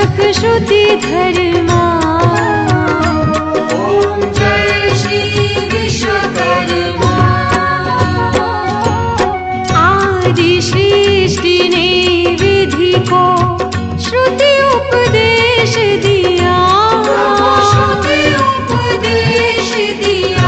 रक्षक श्रुति धर्मा। ओम जय श्री विश्वकर्मा। आदि सृष्टि ने विधि को श्रुति उपदेश दिया। श्रुति उपदेश दिया।